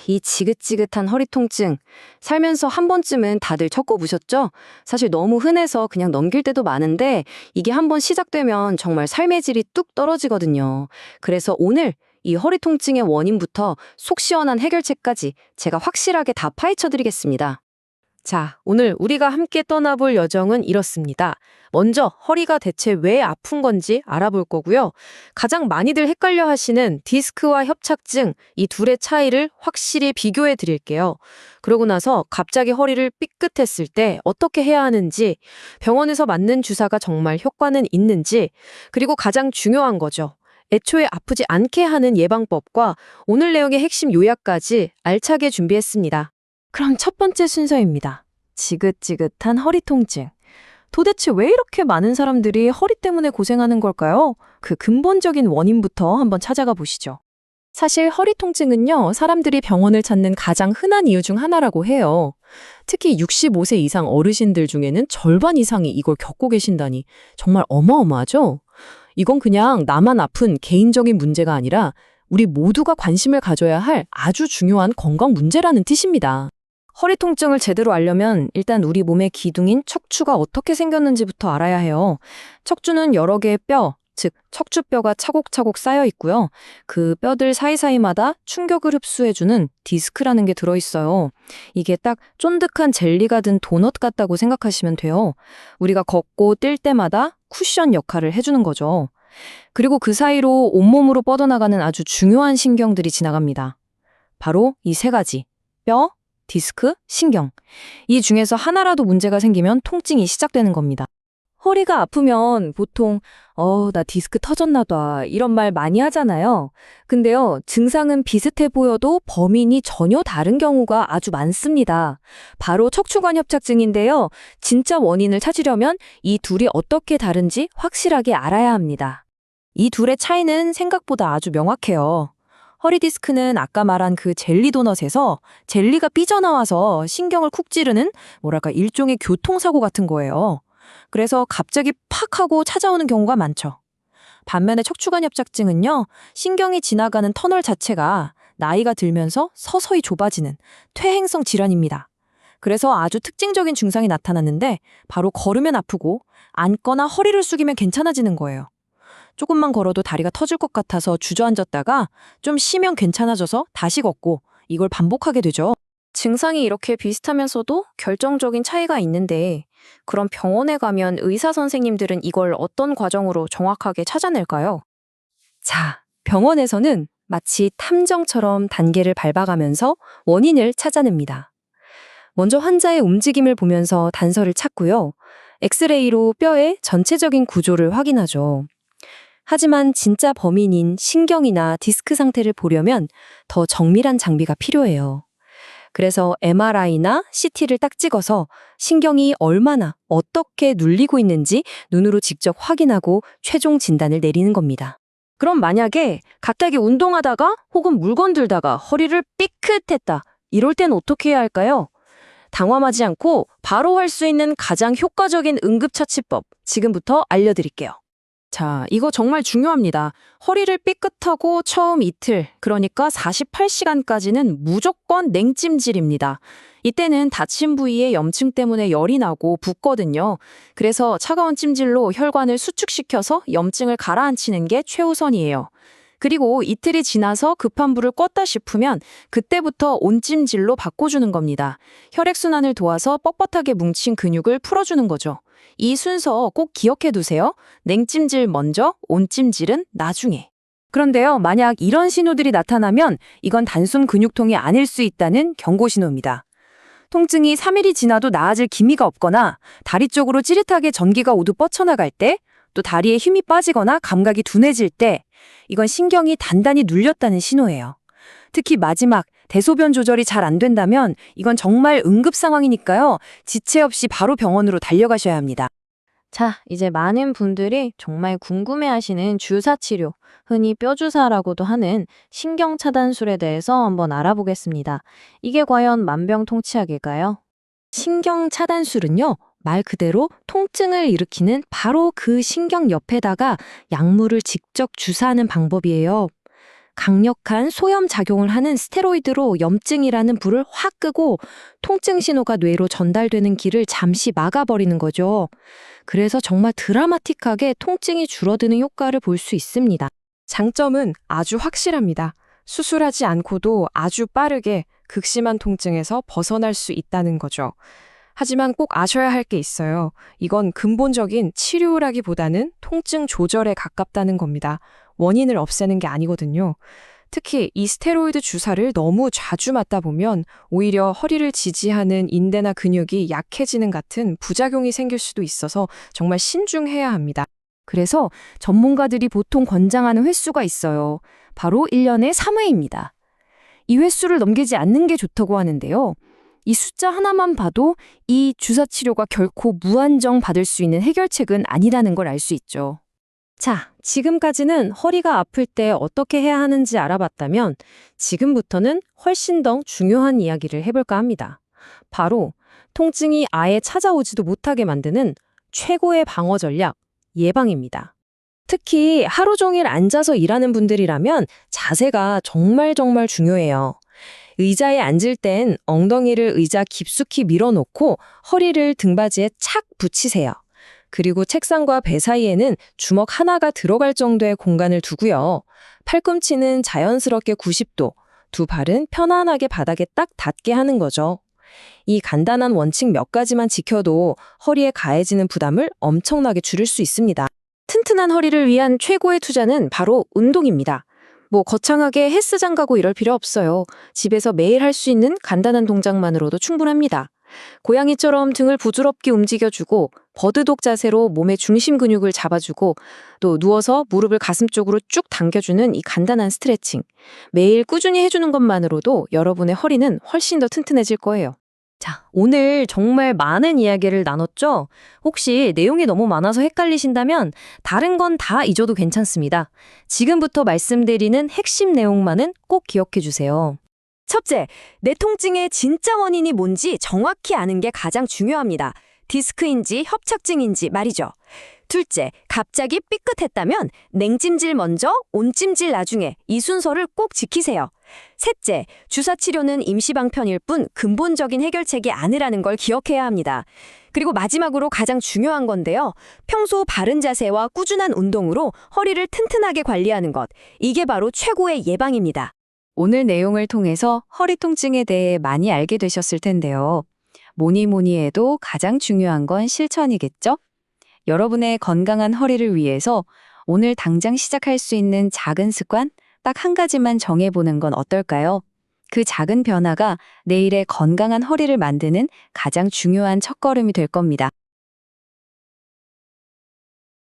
이 지긋지긋한 허리 통증. 살면서 한 번쯤은 다들 겪어보셨죠? 사실 너무 흔해서 그냥 넘길 때도 많은데 이게 한번 시작되면 정말 삶의 질이 뚝 떨어지거든요. 그래서 오늘 이 허리 통증의 원인부터 속 시원한 해결책까지 제가 확실하게 다 파헤쳐 드리겠습니다. 자, 오늘 우리가 함께 떠나볼 여정은 이렇습니다. 먼저 허리가 대체 왜 아픈 건지 알아볼 거고요. 가장 많이들 헷갈려 하시는 디스크와 협착증, 이 둘의 차이를 확실히 비교해 드릴게요. 그러고 나서 갑자기 허리를 삐끗했을 때 어떻게 해야 하는지, 병원에서 맞는 주사가 정말 효과는 있는지, 그리고 가장 중요한 거죠. 애초에 아프지 않게 하는 예방법과 오늘 내용의 핵심 요약까지 알차게 준비했습니다. 그럼 첫 번째 순서입니다. 지긋지긋한 허리 통증. 도대체 왜 이렇게 많은 사람들이 허리 때문에 고생하는 걸까요? 그 근본적인 원인부터 한번 찾아가 보시죠. 사실 허리 통증은요, 사람들이 병원을 찾는 가장 흔한 이유 중 하나라고 해요. 특히 65세 이상 어르신들 중에는 절반 이상이 이걸 겪고 계신다니 정말 어마어마하죠? 이건 그냥 나만 아픈 개인적인 문제가 아니라 우리 모두가 관심을 가져야 할 아주 중요한 건강 문제라는 뜻입니다. 허리 통증을 제대로 알려면 일단 우리 몸의 기둥인 척추가 어떻게 생겼는지부터 알아야 해요. 척추는 여러 개의 뼈, 즉 척추뼈가 차곡차곡 쌓여 있고요. 그 뼈들 사이사이마다 충격을 흡수해주는 디스크라는 게 들어있어요. 이게 딱 쫀득한 젤리가 든 도넛 같다고 생각하시면 돼요. 우리가 걷고 뛸 때마다 쿠션 역할을 해주는 거죠. 그리고 그 사이로 온몸으로 뻗어나가는 아주 중요한 신경들이 지나갑니다. 바로 이 세 가지. 뼈, 디스크, 신경. 이 중에서 하나라도 문제가 생기면 통증이 시작되는 겁니다. 허리가 아프면 보통 나 디스크 터졌나 봐 이런 말 많이 하잖아요. 근데요, 증상은 비슷해 보여도 범인이 전혀 다른 경우가 아주 많습니다. 바로 척추관 협착증인데요. 진짜 원인을 찾으려면 이 둘이 어떻게 다른지 확실하게 알아야 합니다. 이 둘의 차이는 생각보다 아주 명확해요. 허리 디스크는 아까 말한 그 젤리 도넛에서 젤리가 삐져나와서 신경을 쿡 찌르는 일종의 교통사고 같은 거예요. 그래서 갑자기 팍 하고 찾아오는 경우가 많죠. 반면에 척추관 협착증은요, 신경이 지나가는 터널 자체가 나이가 들면서 서서히 좁아지는 퇴행성 질환입니다. 그래서 아주 특징적인 증상이 나타났는데 바로 걸으면 아프고 앉거나 허리를 숙이면 괜찮아지는 거예요. 조금만 걸어도 다리가 터질 것 같아서 주저앉았다가 좀 쉬면 괜찮아져서 다시 걷고 이걸 반복하게 되죠. 증상이 이렇게 비슷하면서도 결정적인 차이가 있는데 그럼 병원에 가면 의사 선생님들은 이걸 어떤 과정으로 정확하게 찾아낼까요? 자, 병원에서는 마치 탐정처럼 단계를 밟아가면서 원인을 찾아냅니다. 먼저 환자의 움직임을 보면서 단서를 찾고요. 엑스레이로 뼈의 전체적인 구조를 확인하죠. 하지만 진짜 범인인 신경이나 디스크 상태를 보려면 더 정밀한 장비가 필요해요. 그래서 MRI나 CT를 딱 찍어서 신경이 얼마나 어떻게 눌리고 있는지 눈으로 직접 확인하고 최종 진단을 내리는 겁니다. 그럼 만약에 갑자기 운동하다가 혹은 물건 들다가 허리를 삐끗했다. 이럴 땐 어떻게 해야 할까요? 당황하지 않고 바로 할 수 있는 가장 효과적인 응급처치법 지금부터 알려드릴게요. 자, 이거 정말 중요합니다. 허리를 삐끗하고 처음 이틀, 그러니까 48시간까지는 무조건 냉찜질입니다. 이때는 다친 부위에 염증 때문에 열이 나고 붓거든요. 그래서 차가운 찜질로 혈관을 수축시켜서 염증을 가라앉히는 게 최우선이에요. 그리고 이틀이 지나서 급한 불을 껐다 싶으면 그때부터 온찜질로 바꿔주는 겁니다. 혈액순환을 도와서 뻣뻣하게 뭉친 근육을 풀어주는 거죠. 이 순서 꼭 기억해 두세요. 냉찜질 먼저, 온찜질은 나중에. 그런데요, 만약 이런 신호들이 나타나면 이건 단순 근육통이 아닐 수 있다는 경고 신호입니다. 통증이 3일이 지나도 나아질 기미가 없거나 다리 쪽으로 찌릿하게 전기가 우두 뻗쳐나갈 때, 또 다리에 힘이 빠지거나 감각이 둔해질 때, 이건 신경이 단단히 눌렸다는 신호예요. 특히 마지막 대소변 조절이 잘 안 된다면 이건 정말 응급 상황이니까요. 지체 없이 바로 병원으로 달려가셔야 합니다. 자, 이제 많은 분들이 정말 궁금해하시는 주사치료, 흔히 뼈주사라고도 하는 신경차단술에 대해서 한번 알아보겠습니다. 이게 과연 만병통치약일까요? 신경차단술은요, 말 그대로 통증을 일으키는 바로 그 신경 옆에다가 약물을 직접 주사하는 방법이에요. 강력한 소염 작용을 하는 스테로이드로 염증이라는 불을 확 끄고 통증 신호가 뇌로 전달되는 길을 잠시 막아버리는 거죠. 그래서 정말 드라마틱하게 통증이 줄어드는 효과를 볼 수 있습니다. 장점은 아주 확실합니다. 수술하지 않고도 아주 빠르게 극심한 통증에서 벗어날 수 있다는 거죠. 하지만 꼭 아셔야 할 게 있어요. 이건 근본적인 치료라기보다는 통증 조절에 가깝다는 겁니다. 원인을 없애는 게 아니거든요. 특히 이 스테로이드 주사를 너무 자주 맞다 보면 오히려 허리를 지지하는 인대나 근육이 약해지는 같은 부작용이 생길 수도 있어서 정말 신중해야 합니다. 그래서 전문가들이 보통 권장하는 횟수가 있어요. 바로 1년에 3회입니다. 이 횟수를 넘기지 않는 게 좋다고 하는데요. 이 숫자 하나만 봐도 이 주사 치료가 결코 무한정 받을 수 있는 해결책은 아니라는 걸 알 수 있죠. 자, 지금까지는 허리가 아플 때 어떻게 해야 하는지 알아봤다면 지금부터는 훨씬 더 중요한 이야기를 해볼까 합니다. 바로 통증이 아예 찾아오지도 못하게 만드는 최고의 방어 전략, 예방입니다. 특히 하루 종일 앉아서 일하는 분들이라면 자세가 정말 중요해요. 의자에 앉을 땐 엉덩이를 의자 깊숙이 밀어놓고 허리를 등받이에 착 붙이세요. 그리고 책상과 배 사이에는 주먹 하나가 들어갈 정도의 공간을 두고요. 팔꿈치는 자연스럽게 90도, 두 발은 편안하게 바닥에 딱 닿게 하는 거죠. 이 간단한 원칙 몇 가지만 지켜도 허리에 가해지는 부담을 엄청나게 줄일 수 있습니다. 튼튼한 허리를 위한 최고의 투자는 바로 운동입니다. 거창하게 헬스장 가고 이럴 필요 없어요. 집에서 매일 할 수 있는 간단한 동작만으로도 충분합니다. 고양이처럼 등을 부드럽게 움직여주고 버드독 자세로 몸의 중심 근육을 잡아주고 또 누워서 무릎을 가슴 쪽으로 쭉 당겨주는 이 간단한 스트레칭. 매일 꾸준히 해주는 것만으로도 여러분의 허리는 훨씬 더 튼튼해질 거예요. 자, 오늘 정말 많은 이야기를 나눴죠? 혹시 내용이 너무 많아서 헷갈리신다면 다른 건 다 잊어도 괜찮습니다. 지금부터 말씀드리는 핵심 내용만은 꼭 기억해 주세요. 첫째, 내 통증의 진짜 원인이 뭔지 정확히 아는 게 가장 중요합니다. 디스크인지 협착증인지 말이죠. 둘째, 갑자기 삐끗했다면 냉찜질 먼저, 온찜질 나중에 이 순서를 꼭 지키세요. 셋째, 주사 치료는 임시방편일 뿐 근본적인 해결책이 아니라는 걸 기억해야 합니다. 그리고 마지막으로 가장 중요한 건데요. 평소 바른 자세와 꾸준한 운동으로 허리를 튼튼하게 관리하는 것. 이게 바로 최고의 예방입니다. 오늘 내용을 통해서 허리 통증에 대해 많이 알게 되셨을 텐데요. 뭐니 해도 가장 중요한 건 실천이겠죠? 여러분의 건강한 허리를 위해서 오늘 당장 시작할 수 있는 작은 습관 딱 한 가지만 정해보는 건 어떨까요? 그 작은 변화가 내일의 건강한 허리를 만드는 가장 중요한 첫걸음이 될 겁니다.